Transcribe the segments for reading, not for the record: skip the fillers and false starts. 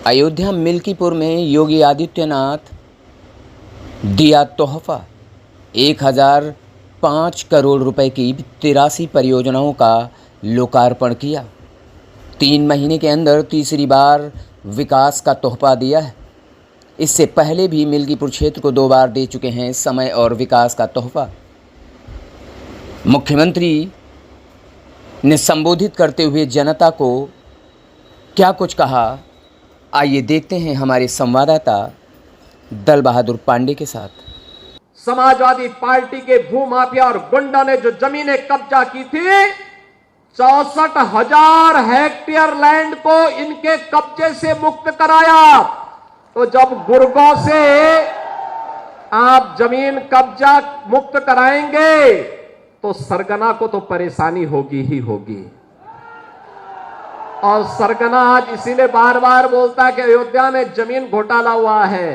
अयोध्या मिल्कीपुर में योगी आदित्यनाथ दिया तोहफा 1005 करोड़ रुपए की 83 परियोजनाओं का लोकार्पण किया। 3 महीने के अंदर तीसरी बार विकास का तोहफा दिया है। इससे पहले भी मिल्कीपुर क्षेत्र को 2 बार दे चुके हैं समय और विकास का तोहफा। मुख्यमंत्री ने संबोधित करते हुए जनता को क्या कुछ कहा, आइए देखते हैं हमारे संवाददाता दल बहादुर पांडे के साथ। समाजवादी पार्टी के भूमाफिया और गुंडा ने जो जमीनें कब्जा की थी, 64,000 हेक्टेयर लैंड को इनके कब्जे से मुक्त कराया। तो जब गुर्गों से आप जमीन कब्जा मुक्त कराएंगे तो सरगना को तो परेशानी होगी ही होगी। और सरगना आज इसीलिए बार बार बोलता है कि अयोध्या में जमीन घोटाला हुआ है।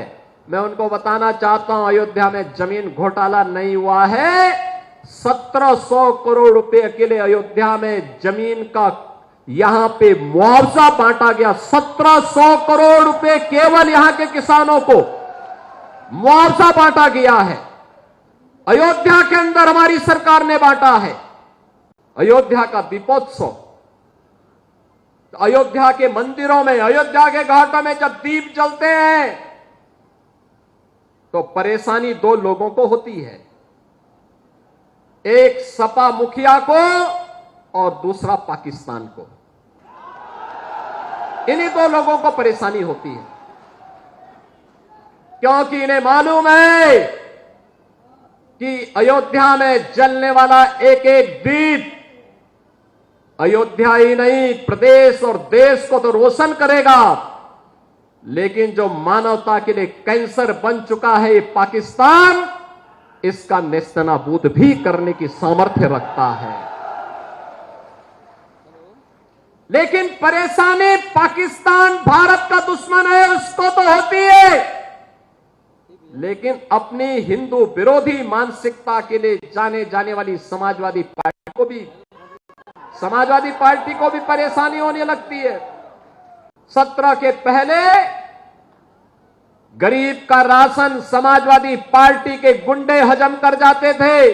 मैं उनको बताना चाहता हूं, अयोध्या में जमीन घोटाला नहीं हुआ है। 1700 करोड़ रुपए के लिए अयोध्या में जमीन का यहां पे मुआवजा बांटा गया। 1700 करोड़ रुपए केवल यहां के किसानों को मुआवजा बांटा गया है। अयोध्या के अंदर हमारी सरकार ने बांटा है। अयोध्या का दीपोत्सव, अयोध्या के मंदिरों में, अयोध्या के घाटों में जब दीप जलते हैं तो परेशानी 2 लोगों को होती है, एक सपा मुखिया को और दूसरा पाकिस्तान को। इन्हीं 2 लोगों को परेशानी होती है, क्योंकि इन्हें मालूम है कि अयोध्या में जलने वाला एक एक दीप अयोध्या ही नहीं प्रदेश और देश को तो रोशन करेगा, लेकिन जो मानवता के लिए कैंसर बन चुका है ये पाकिस्तान, इसका नेस्तनाबूद भी करने की सामर्थ्य रखता है। लेकिन परेशानी पाकिस्तान भारत का दुश्मन है, उसको तो होती है, लेकिन अपनी हिंदू विरोधी मानसिकता के लिए जाने जाने वाली समाजवादी पार्टी को भी परेशानी होने लगती है। 17 के पहले गरीब का राशन समाजवादी पार्टी के गुंडे हजम कर जाते थे।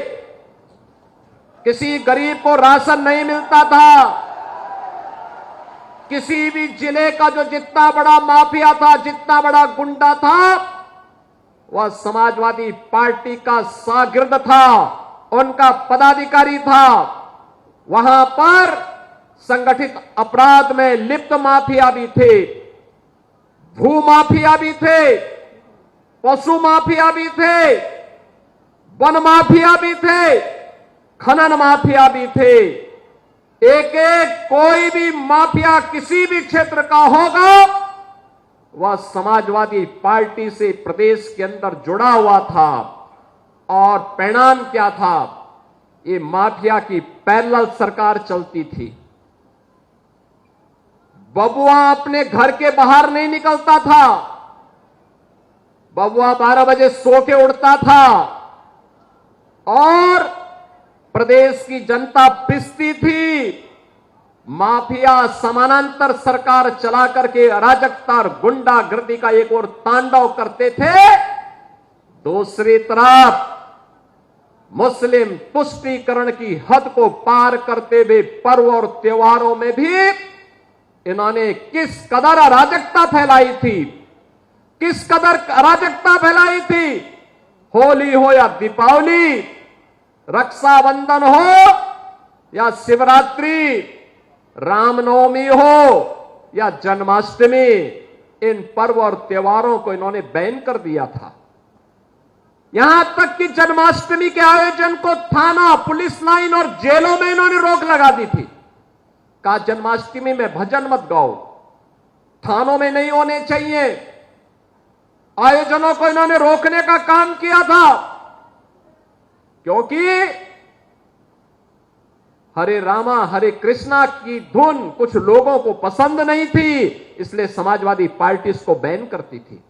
किसी गरीब को राशन नहीं मिलता था। किसी भी जिले का जो जितना बड़ा माफिया था, जितना बड़ा गुंडा था, वह समाजवादी पार्टी का शागिर्द था, उनका पदाधिकारी था। वहां पर संगठित अपराध में लिप्त माफिया भी थे, भू माफिया भी थे, पशु माफिया भी थे, वन माफिया भी थे, खनन माफिया भी थे। एक एक कोई भी माफिया किसी भी क्षेत्र का होगा, वह समाजवादी पार्टी से प्रदेश के अंदर जुड़ा हुआ था। और परिणाम क्या था? ये माफिया की पैरेलल सरकार चलती थी। बबुआ अपने घर के बाहर नहीं निकलता था। बबुआ 12 बजे सो के उठता था और प्रदेश की जनता पिसती थी। माफिया समानांतर सरकार चला करके अराजकता और गुंडागर्दी का एक और तांडव करते थे। दूसरी तरफ मुस्लिम तुष्टीकरण की हद को पार करते हुए पर्व और त्योहारों में भी इन्होंने किस कदर अराजकता फैलाई थी, किस कदर अराजकता फैलाई थी। होली हो या दीपावली, रक्षाबंधन हो या शिवरात्रि, रामनवमी हो या जन्माष्टमी, इन पर्व और त्योहारों को इन्होंने बैन कर दिया था। यहां तक कि जन्माष्टमी के आयोजन को थाना, पुलिस लाइन और जेलों में इन्होंने रोक लगा दी थी। कहा जन्माष्टमी में भजन मत गाओ, थानों में नहीं होने चाहिए। आयोजनों को इन्होंने रोकने का काम किया था, क्योंकि हरे रामा हरे कृष्णा की धुन कुछ लोगों को पसंद नहीं थी, इसलिए समाजवादी पार्टी इसको बैन करती थी।